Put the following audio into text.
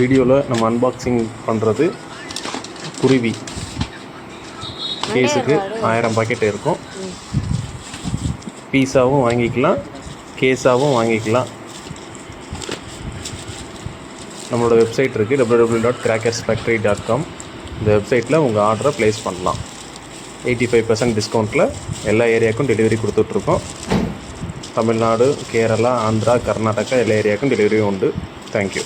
வீடியோவில் நம்ம அன்பாக்சிங் பண்ணுறது குருவி கேஸுக்கு 1000 பாக்கெட் இருக்கும். பீஸாவும் வாங்கிக்கலாம், கேஸாகவும் வாங்கிக்கலாம். நம்மளோட வெப்சைட் இருக்குது www.crackersfactory.com. இந்த வெப்சைட்டில் உங்கள் ஆர்டரை ப்ளேஸ் பண்ணலாம். 85% டிஸ்கவுண்ட்டில் எல்லா ஏரியாவுக்கும் டெலிவரி கொடுத்துட்ருக்கோம். தமிழ்நாடு, கேரளா, ஆந்திரா, கர்நாடகா எல்லா ஏரியாவுக்கும் டெலிவரியும் உண்டு. தேங்க்யூ.